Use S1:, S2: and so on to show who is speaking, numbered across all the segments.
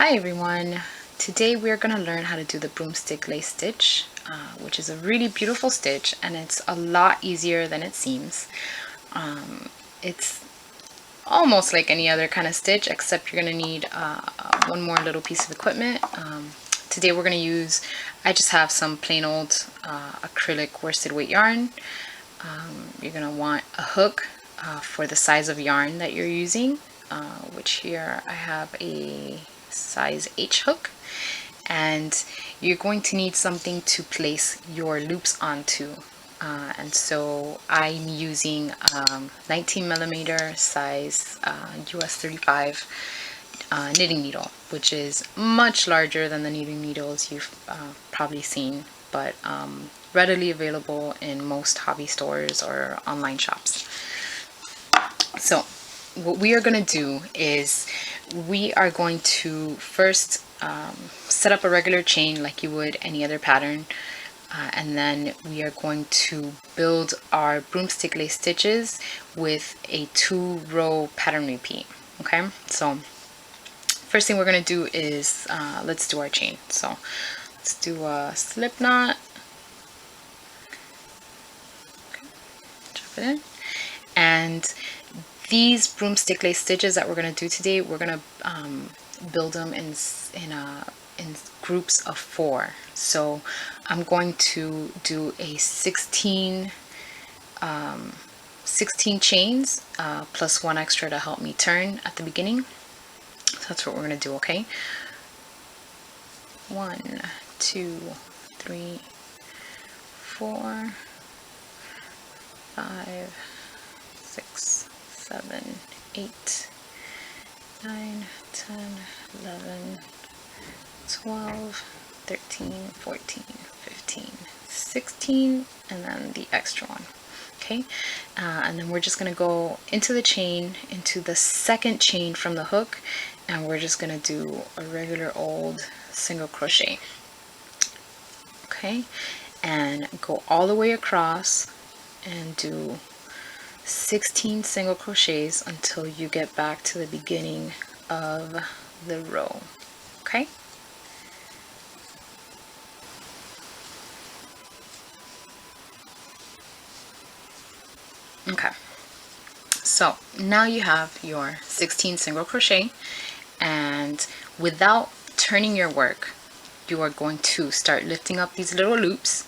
S1: Hi everyone! Today we are going to learn how to do the broomstick lace stitch, which is a really beautiful stitch, and it's a lot easier than it seems. It's almost like any other kind of stitch, except you're going to need one more little piece of equipment. Today we're going to use, I just have some plain old acrylic worsted weight yarn. You're going to want a hook for the size of yarn that you're using, which here I have a size H hook, and you're going to need something to place your loops onto, and so I'm using 19mm size US 35 knitting needle, which is much larger than the knitting needles you've probably seen, but readily available in most hobby stores or online shops. So what we are going to do is we are going to first set up a regular chain like you would any other pattern, and then we are going to build our broomstick lace stitches with a 2-row pattern repeat. Okay, so first thing we're going to do is let's do our chain. So let's do a slip knot, okay, drop it in, and these broomstick lace stitches that we're going to do today, we're going to build them in groups of 4. So I'm going to do a 16 chains plus 1 extra to help me turn at the beginning. So that's what we're going to do. Okay, 1, 2, 3, 4, 5, 6, 7, 8, 9, 10, 11, 12, 13, 14, 15, 16, and then the extra one. Okay, and then we're just going to go into the chain, into the second chain from the hook, and we're just going to do a regular old single crochet. Okay, and go all the way across and do 16 single crochets until you get back to the beginning of the row. Okay, okay, so now you have your 16 single crochet, and without turning your work, you are going to start lifting up these little loops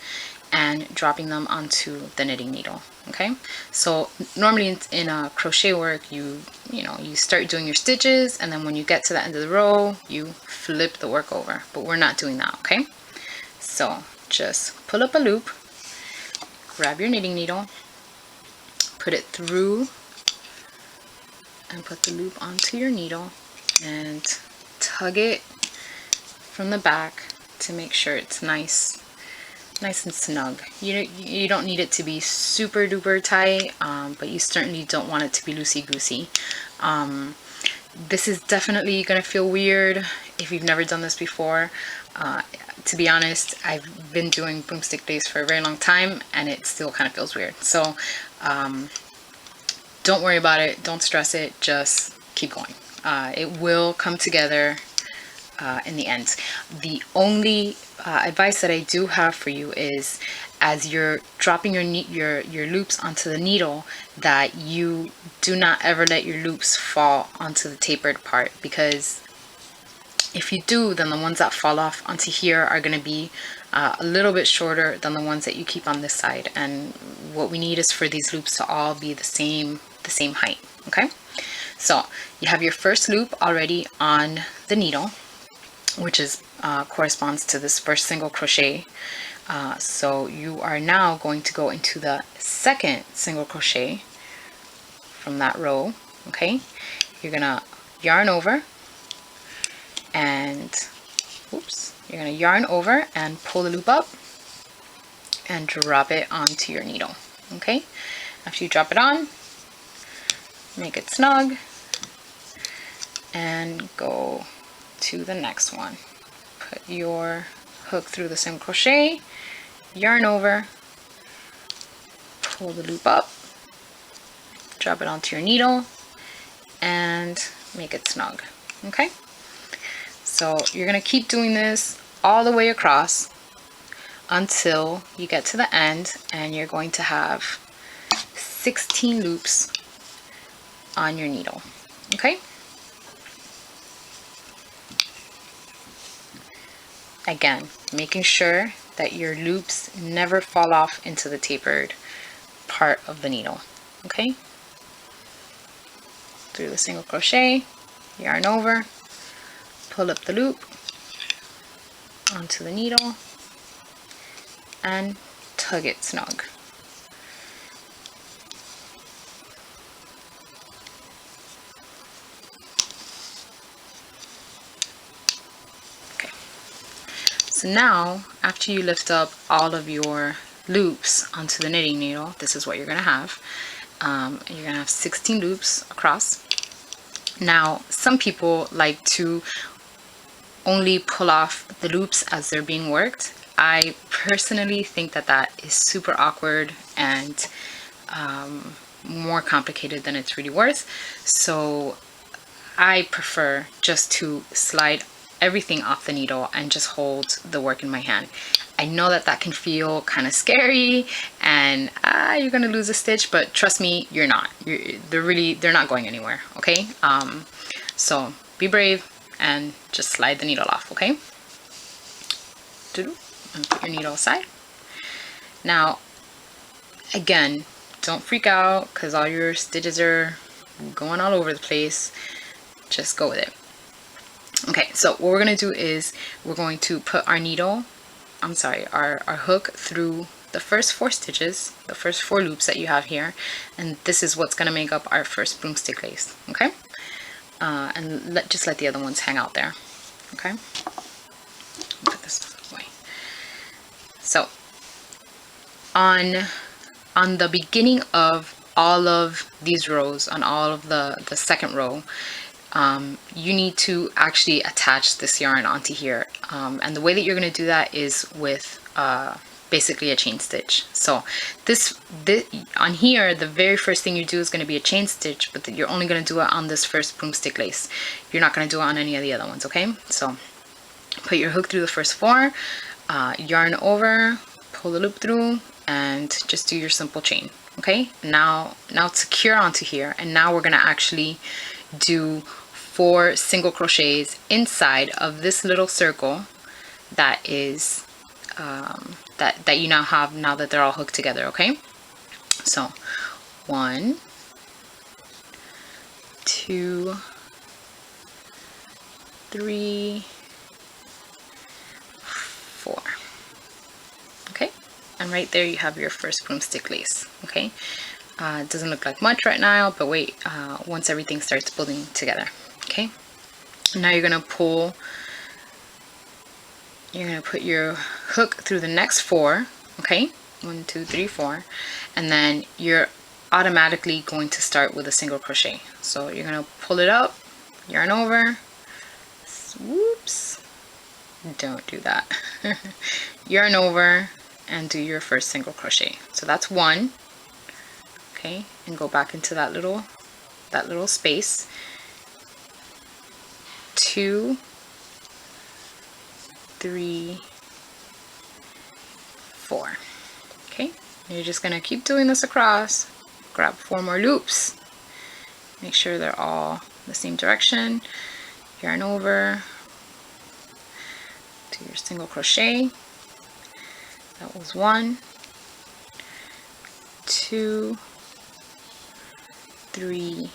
S1: and dropping them onto the knitting needle. Okay, so normally in a crochet work, you start doing your stitches, and then when you get to the end of the row, you flip the work over, but we're not doing that. Okay, so just pull up a loop, grab your knitting needle, put it through, and put the loop onto your needle, and tug it from the back to make sure it's nice and snug. You don't need it to be super duper tight, but you certainly don't want it to be loosey-goosey. This is definitely going to feel weird if you've never done this before. To be honest, I've been doing broomstick lace for a very long time, and it still kind of feels weird. So don't worry about it, don't stress it, just keep going. It will come together in the end. The only advice that I do have for you is, as you're dropping your loops onto the needle, that you do not ever let your loops fall onto the tapered part, because if you do, then the ones that fall off onto here are going to be a little bit shorter than the ones that you keep on this side, and what we need is for these loops to all be the same height. Okay, so you have your first loop already on the needle, which is corresponds to this first single crochet. So you are now going to go into the second single crochet from that row. Okay, you're gonna yarn over and you're gonna yarn over and pull the loop up and drop it onto your needle. Okay, after you drop it on, make it snug and go to the next one. Put your hook through the single crochet, yarn over, pull the loop up, drop it onto your needle, and make it snug. Okay, So you're going to keep doing this all the way across until you get to the end, and you're going to have 16 loops on your needle. Okay? Again, making sure that your loops never fall off into the tapered part of the needle. Okay? Through the single crochet, yarn over, pull up the loop onto the needle, and tug it snug. Okay. So now, after you lift up all of your loops onto the knitting needle, this is what you're going to have. You're going to have 16 loops across. Now, some people like to only pull off the loops as they're being worked. I personally think that that is super awkward and more complicated than it's really worth. So I prefer just to slide everything off the needle and just hold the work in my hand. I know that that can feel kind of scary and you're gonna lose a stitch, but trust me, you're not. They're not going anywhere, okay? So be brave and just slide the needle off, okay? And put your needle aside. Now, again, don't freak out because all your stitches are going all over the place. Just go with it. Okay, so what we're going to do is we're going to put our our hook through the first 4 stitches, the first 4 loops that you have here, and this is what's going to make up our first broomstick lace, okay? And just let the other ones hang out there, okay? Put this away. So on the beginning of all of these rows, on all of the second row, you need to actually attach this yarn onto here, and the way that you're going to do that is with basically a chain stitch. So this on here, the very first thing you do is going to be a chain stitch, but you're only going to do it on this first broomstick lace. You're not going to do it on any of the other ones, okay? So put your hook through the first 4, yarn over, pull the loop through, and just do your simple chain. Okay, now secure onto here, and now we're going to actually do 4 single crochets inside of this little circle that is that you now have, now that they're all hooked together. Okay, so 1, 2, 3, 4. Okay, and right there you have your first broomstick lace. Okay, it doesn't look like much right now, but wait, once everything starts building together. Okay, now you're gonna put your hook through the next 4. Okay, 1, 2, 3, 4, and then you're automatically going to start with a single crochet. So you're gonna pull it up, yarn over, whoops, don't do that. Yarn over and do your first single crochet. So that's 1. Okay, and go back into that little space. 2, 3, 4. Okay, you're just gonna keep doing this across. Grab 4 more loops. Make sure they're all the same direction. Yarn over. Do your single crochet. That was 1, 2, 3,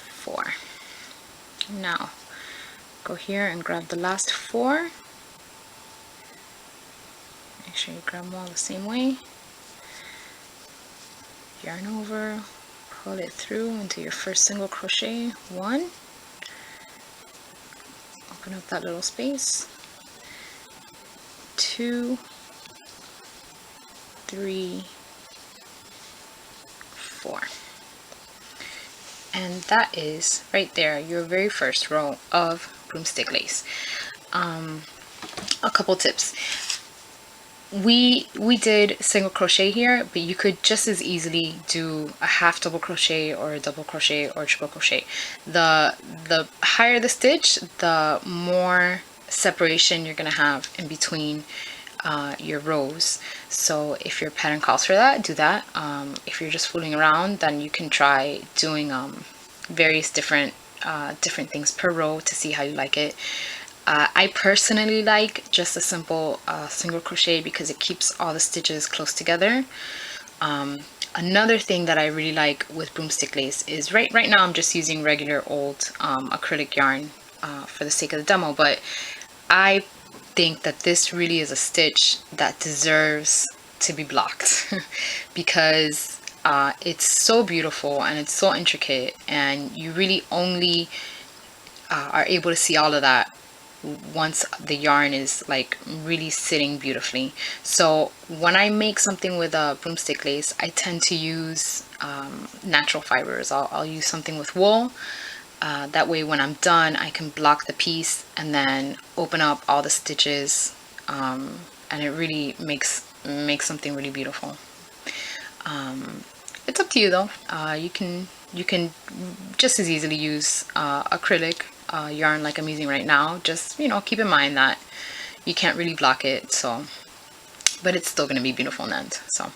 S1: 4. Now go here and grab the last 4. Make sure you grab them all the same way. Yarn over, pull it through into your first single crochet. 1. Open up that little space. 2, 3, 4. And that is right there your very first row of broomstick lace. A couple tips. we did single crochet here, but you could just as easily do a half double crochet or a double crochet or triple crochet. The higher the stitch, the more separation you're gonna have in between your rows. So if your pattern calls for that, do that. If you're just fooling around, then you can try doing various different things per row to see how you like it. I personally like just a simple single crochet because it keeps all the stitches close together. Another thing that I really like with Broomstick Lace is right now I'm just using regular old acrylic yarn for the sake of the demo, but I think that this really is a stitch that deserves to be blocked because it's so beautiful and it's so intricate, and you really only are able to see all of that once the yarn is like really sitting beautifully. So when I make something with a broomstick lace, I tend to use natural fibers. I'll use something with wool. That way when I'm done, I can block the piece and then open up all the stitches, and it really makes something really beautiful. It's up to you though. You can just as easily use acrylic yarn like I'm using right now. Just, you know, keep in mind that you can't really block it, so, but it's still going to be beautiful in the end. So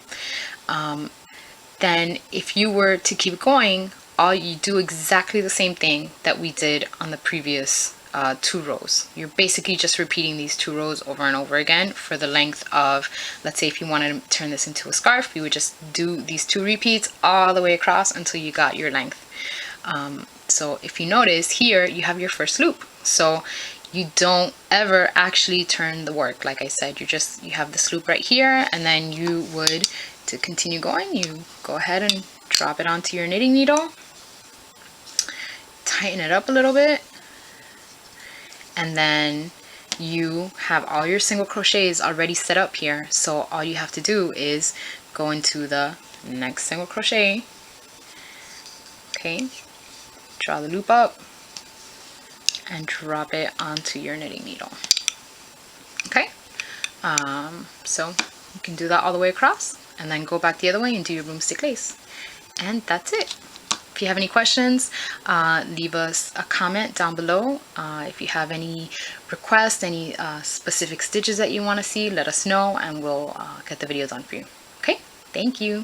S1: then if you were to keep going, you do exactly the same thing that we did on the previous 2 rows. You're basically just repeating these 2 rows over and over again for the length of, let's say if you wanted to turn this into a scarf, you would just do these 2 repeats all the way across until you got your length. So if you notice here, you have your first loop. So you don't ever actually turn the work. Like I said, you have this loop right here, and then you would, to continue going, you go ahead and drop it onto your knitting needle, tighten it up a little bit, and then you have all your single crochets already set up here. So all you have to do is go into the next single crochet, okay, draw the loop up and drop it onto your knitting needle. Okay, so you can do that all the way across and then go back the other way and do your broomstick lace, and that's it. If you have any questions, leave us a comment down below. If you have any requests, any specific stitches that you want to see, let us know and we'll get the video done for you. Okay, thank you.